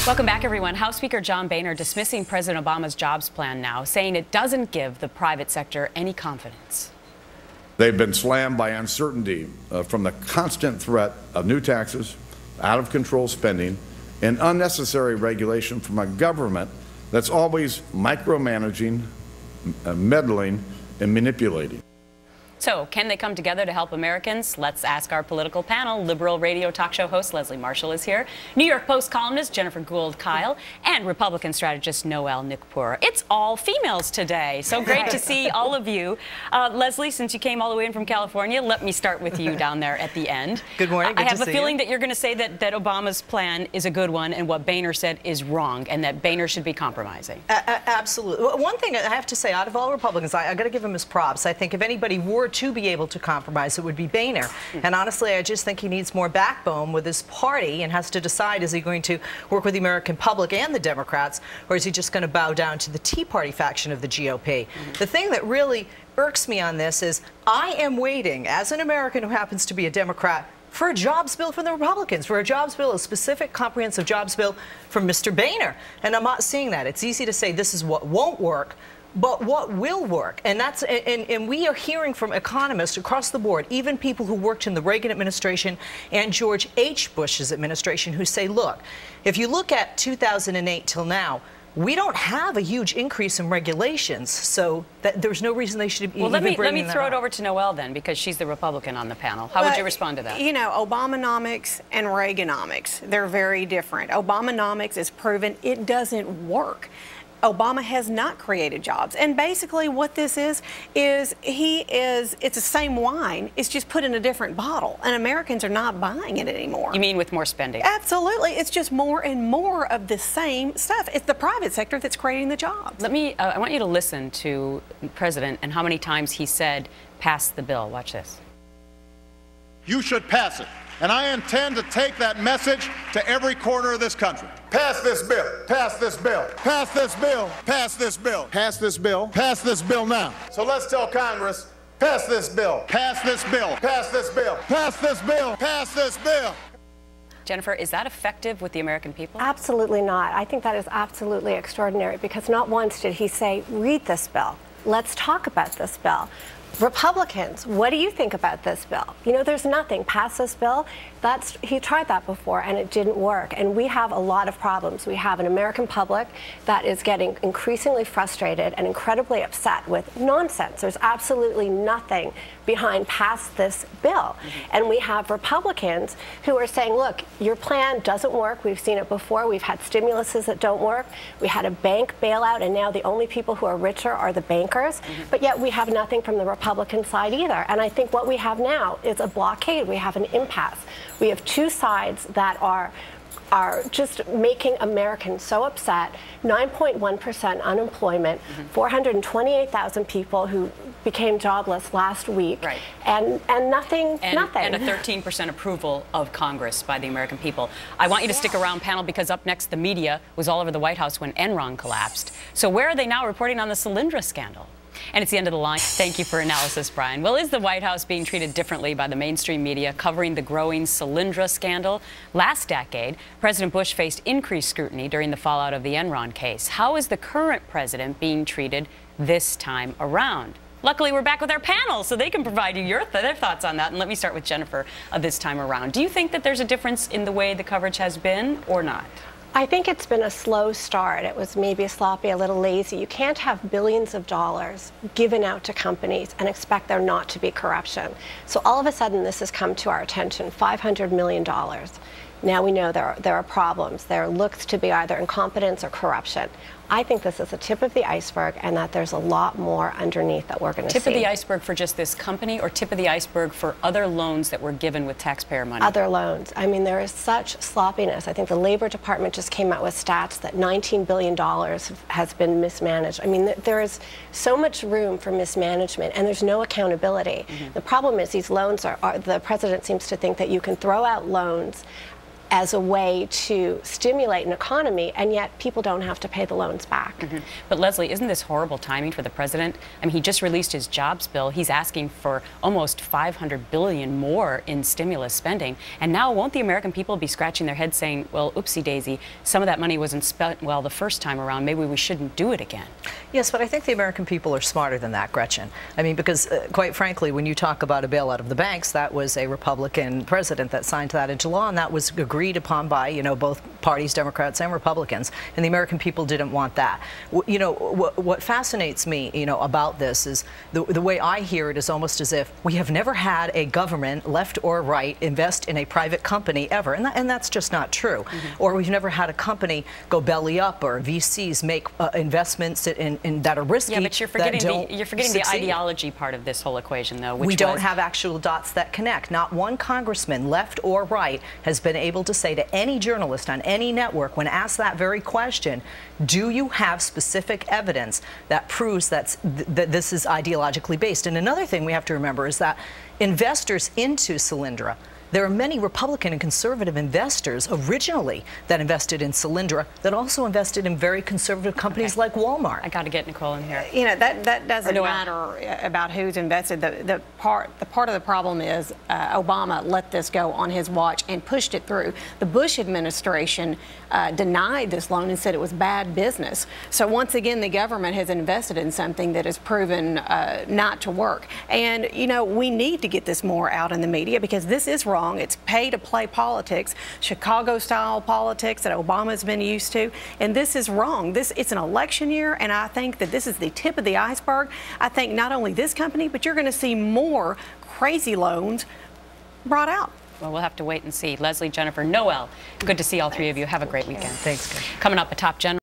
Welcome back, everyone. House Speaker John Boehner dismissing President Obama's jobs plan now, saying it doesn't give the private sector any confidence. They've been slammed by uncertainty from the constant threat of new taxes, out-of-control spending, and unnecessary regulation from a government that's always micromanaging, meddling, and manipulating. So, can they come together to help Americans? Let's ask our political panel. Liberal radio talk show host Leslie Marshall is here, New York Post columnist Jennifer Gould-Kyle, and Republican strategist Noel Nikpour. It's all females today, so great to see all of you. Leslie, since you came all the way in from California, let me start with you down there at the end. Good morning. I have a feeling that you're going to say that Obama's plan is a good one and what Boehner said is wrong, and that Boehner should be compromising. Absolutely. One thing I have to say, out of all Republicans, I got to give him his props. I think if anybody were to be able to compromise, it would be Boehner. And honestly, I just think he needs more backbone with his party and has to decide, is he going to work with the American public and the Democrats, or is he just going to bow down to the Tea Party faction of the GOP? The thing that really irks me on this is I am waiting, as an American who happens to be a Democrat, for a jobs bill from the Republicans, for a jobs bill, a specific comprehensive jobs bill from Mr. Boehner. And I'm not seeing that. It's easy to say this is what won't work, but what will work? And that's and we are hearing from economists across the board, even people who worked in the Reagan administration and George H. Bush's administration, who say, look, if you look at 2008 till now, we don't have a huge increase in regulations, so there's no reason they should be even bringing that up. Well, let me throw it over to Noel then, because she's the Republican on the panel. How would you respond to that? You know, Obamanomics and Reaganomics, they're very different. Obamanomics is proven it doesn't work. Obama has not created jobs. And basically what this is it's the same wine. It's just put in a different bottle. And Americans are not buying it anymore. You mean with more spending? Absolutely. It's just more and more of the same stuff. It's the private sector that's creating the jobs. I want you to listen to the President and how many times he said, pass the bill. Watch this. You should pass it. And I intend to take that message to every corner of this country. Pass this bill. Pass this bill. Pass this bill. Pass this bill. Pass this bill. Pass this bill now. So let's tell Congress, pass this bill. Pass this bill. Pass this bill. Pass this bill. Pass this bill. Jennifer, is that effective with the American people? Absolutely not. I think that is absolutely extraordinary, because not once did he say, read this bill. Let's talk about this bill. Republicans, what do you think about this bill? You know, there's nothing. Pass this bill. He tried that before and it didn't work. And we have a lot of problems. We have an American public that is getting increasingly frustrated and incredibly upset with nonsense. There's absolutely nothing behind pass this bill. And we have Republicans who are saying, look, your plan doesn't work. We've seen it before. We've had stimuluses that don't work. We had a bank bailout, and now the only people who are richer are the bankers. But yet we have nothing from the Republican side either. And I think what we have now is a blockade. We have an impasse. We have two sides that are just making Americans so upset. 9.1% unemployment, 428,000 people who became jobless last week, right. and nothing. And a 13% approval of Congress by the American people. I want you to stick around, panel, because up next the media was all over the White House when Enron collapsed. So where are they now reporting on the Solyndra scandal? And it's the end of the line. Thank you for analysis, Brian. Well, is the White House being treated differently by the mainstream media covering the growing Solyndra scandal? Last decade, President Bush faced increased scrutiny during the fallout of the Enron case. How is the current president being treated this time around? Luckily, we're back with our panel, so they can provide you their thoughts on that. And let me start with Jennifer this time around. Do you think that there's a difference in the way the coverage has been or not? I think it's been a slow start. It was maybe sloppy, a little lazy. You can't have billions of dollars given out to companies and expect there not to be corruption. So all of a sudden, this has come to our attention, $500 million. Now we know there are problems. There looks to be either incompetence or corruption. I think this is the tip of the iceberg, and that there's a lot more underneath that we're going to see. Tip of the iceberg for just this company, or tip of the iceberg for other loans that were given with taxpayer money? Other loans. I mean, there is such sloppiness. I think the Labor Department just came out with stats that $19 billion has been mismanaged. I mean, there is so much room for mismanagement, and there's no accountability. The problem is these loans the president seems to think that you can throw out loans as a way to stimulate an economy, and yet people don't have to pay the loans back. But Leslie, isn't this horrible timing for the president? I mean, he just released his jobs bill. He's asking for almost $500 billion more in stimulus spending. And now won't the American people be scratching their heads saying, well, oopsie daisy, some of that money wasn't spent well the first time around. Maybe we shouldn't do it again. Yes, but I think the American people are smarter than that, Gretchen. I mean, because quite frankly, when you talk about a bailout of the banks, that was a Republican president that signed that into law, and that was agreed upon by, you know, both parties, Democrats and Republicans, and the American people didn't want that. You know, what fascinates me, you know, about this is the way I hear it is almost as if we have never had a government, left or right, invest in a private company ever, and that's just not true. Or we've never had a company go belly up, or VCs make investments in that are risky. Yeah, but you're forgetting the succeed. Ideology part of this whole equation, though. Which we don't have actual dots that connect. Not one congressman, left or right, has been able to say to any journalist on any network, when asked that very question, do you have specific evidence that proves that this is ideologically based? And another thing we have to remember is that investors into Solyndra, there are many Republican and conservative investors originally that invested in Solyndra that also invested in very conservative companies like Walmart. I got to get Nicole in here. You know, that doesn't matter about who's invested. The part of the problem is Obama let this go on his watch and pushed it through. The Bush administration denied this loan and said it was bad business. So once again, the government has invested in something that has proven not to work. And, you know, we need to get this more out in the media because this is wrong. It's pay-to-play politics, Chicago-style politics that Obama's been used to, and this is wrong. It's an election year, and I think that this is the tip of the iceberg. I think not only this company, but you're going to see more crazy loans brought out. Well, we'll have to wait and see. Leslie, Jennifer, Noel, good to see all three of you. Have a great weekend. Thanks. Coming up, a top general.